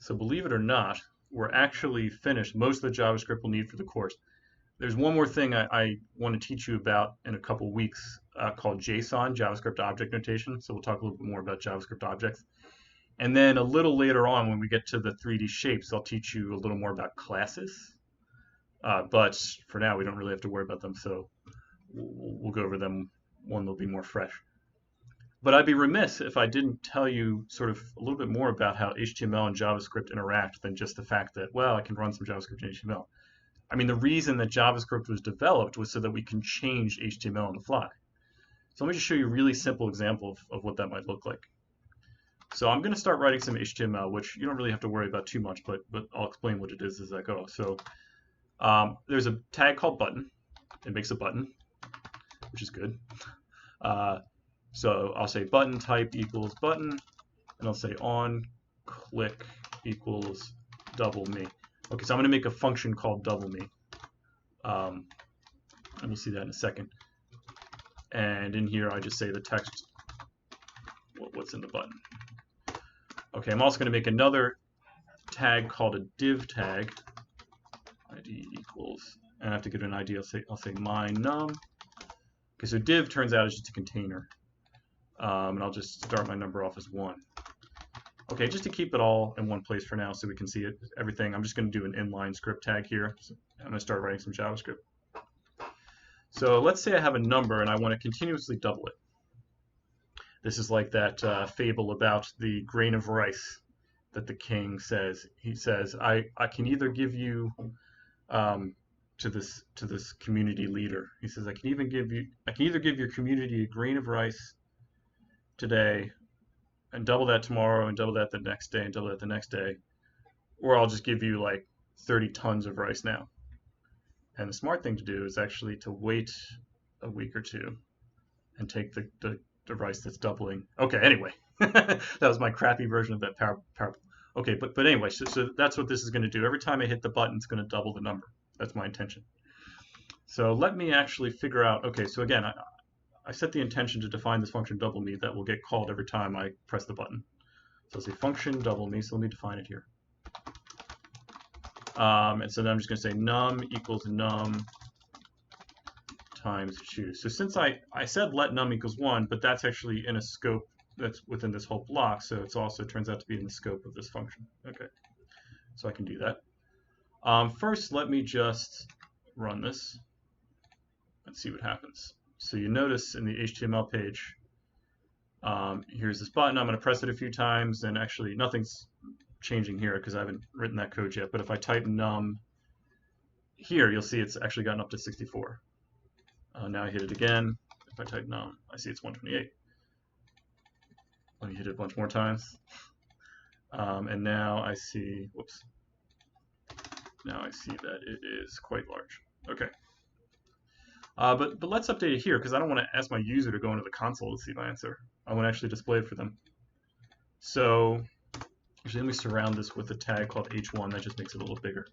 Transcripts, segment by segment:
So believe it or not, we're actually finished most of the JavaScript we'll need for the course. There's one more thing I want to teach you about in a couple weeks called JSON, JavaScript Object Notation. So we'll talk a little bit more about JavaScript objects. And then a little later on, when we get to the 3D shapes, I'll teach you a little more about classes. But for now, we don't really have to worry about them. So we'll go over them when they'll be more fresh. But I'd be remiss if I didn't tell you sort of a little bit more about how HTML and JavaScript interact than just the fact that, well, I can run some JavaScript in HTML. I mean, the reason that JavaScript was developed was so that we can change HTML on the fly. So let me just show you a really simple example of what that might look like. So I'm going to start writing some HTML, which you don't really have to worry about too much, but I'll explain what it is as I go. So there's a tag called button. It makes a button, which is good. So I'll say button type equals button, and I'll say on click equals double me. Okay, so I'm going to make a function called double me. And we'll see that in a second. And in here, I just say the text, what's in the button. Okay, I'm also going to make another tag called a div tag, id equals, and I have to get an ID. I'll say my num. Okay, so div turns out is just a container. And I'll just start my number off as 1. Okay, just to keep it all in one place for now so we can see it, everything, I'm just going to do an inline script tag here. So I'm going to start writing some JavaScript. So let's say I have a number and I want to continuously double it. This is like that fable about the grain of rice that the king says. He says, I can either give you to this community leader. He says, I can either give your community a grain of rice today and double that tomorrow and double that the next day and double that the next day, or I'll just give you like 30 tons of rice now. And the smart thing to do is actually to wait a week or two and take the rice that's doubling. Okay, anyway, that was my crappy version of that parable. Okay, but anyway, so that's what this is going to do. Every time I hit the button, it's going to double the number. That's my intention. So let me actually figure out, okay, so again, I set the intention to define this function double me that will get called every time I press the button. So I'll say function double me, so let me define it here. And so then I'm just going to say num equals num times choose. So since I said let num equals 1, but that's actually in a scope that's within this whole block, so it also turns out to be in the scope of this function. Okay, so I can do that. First, let me just run this and see what happens. So you notice in the HTML page, here's this button. I'm going to press it a few times, and actually nothing's changing here because I haven't written that code yet. But if I type num here, you'll see it's actually gotten up to 64. Now I hit it again. If I type num, I see it's 128. Let me hit it a bunch more times. And now I see, whoops. Now I see that it is quite large. Okay. But let's update it here because I don't want to ask my user to go into the console to see my answer. I want to actually display it for them. So actually, let me surround this with a tag called h1. That just makes it a little bigger.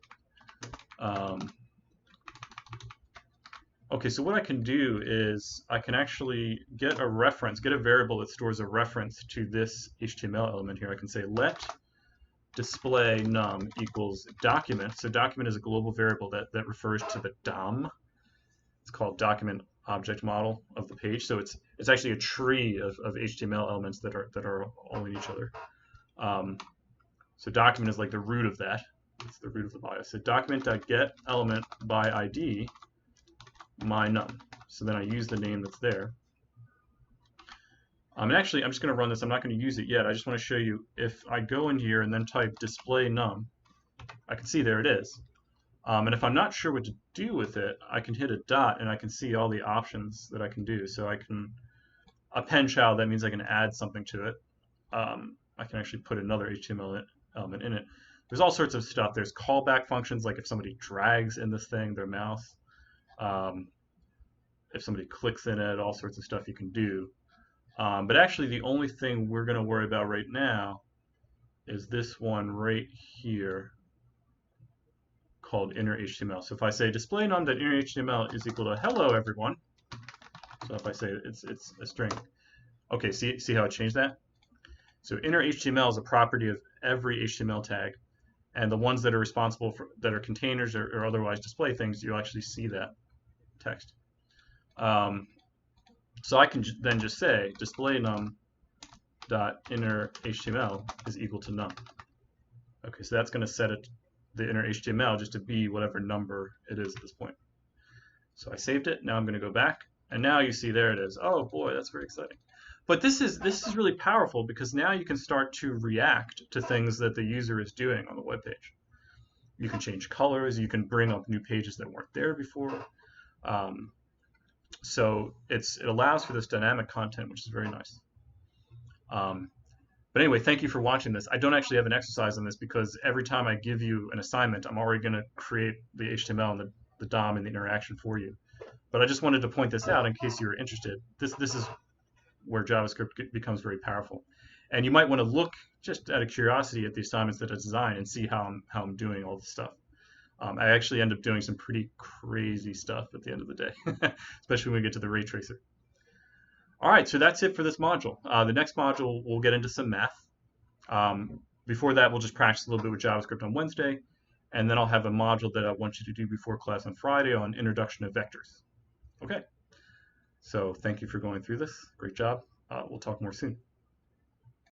Okay, so what I can do is I can actually get a reference, get a variable that stores a reference to this HTML element here. I can say let display num equals document. So document is a global variable that refers to the DOM. It's called document object model of the page. So it's actually a tree of HTML elements that are all in each other. So document is like the root of that. It's the root of the body. So document.get element by ID my num. So then I use the name that's there. And actually, I'm just going to run this. I'm not going to use it yet. I just want to show you if I go in here and then type display num, I can see there it is. And if I'm not sure what to do with it, I can hit a dot and I can see all the options that I can do. So I can append child, that means I can add something to it. I can actually put another HTML element in it. There's all sorts of stuff. There's callback functions, like if somebody drags in this thing, their mouse. If somebody clicks in it, all sorts of stuff you can do. But actually, the only thing we're going to worry about right now is this one right here called inner HTML. So if I say display num that inner HTML is equal to hello everyone, so if I say it's a string, okay, see how I changed that? So inner HTML is a property of every HTML tag, and the ones that are responsible for that are containers or otherwise display things, you'll actually see that text. So I can then just say display num dot inner HTML is equal to num. Okay, so that's going to set it, the inner HTML, just to be whatever number it is at this point. So I saved it. Now I'm going to go back, and now you see there it is. Oh boy, that's very exciting. But this is really powerful because now you can start to react to things that the user is doing on the web page. You can change colors. You can bring up new pages that weren't there before. So it allows for this dynamic content, which is very nice. But anyway, thank you for watching this. I don't actually have an exercise on this because every time I give you an assignment, I'm already going to create the HTML and the DOM and the interaction for you. But I just wanted to point this out in case you were interested. This is where JavaScript becomes very powerful. And you might want to look just out of curiosity at the assignments that I designed and see how I'm doing all this stuff. I actually end up doing some pretty crazy stuff at the end of the day, especially when we get to the ray tracer. All right, so that's it for this module. The next module, we'll get into some math. Before that, we'll just practice a little bit with JavaScript on Wednesday, and then I'll have a module that I want you to do before class on Friday on introduction to vectors. Okay, so thank you for going through this. Great job. We'll talk more soon.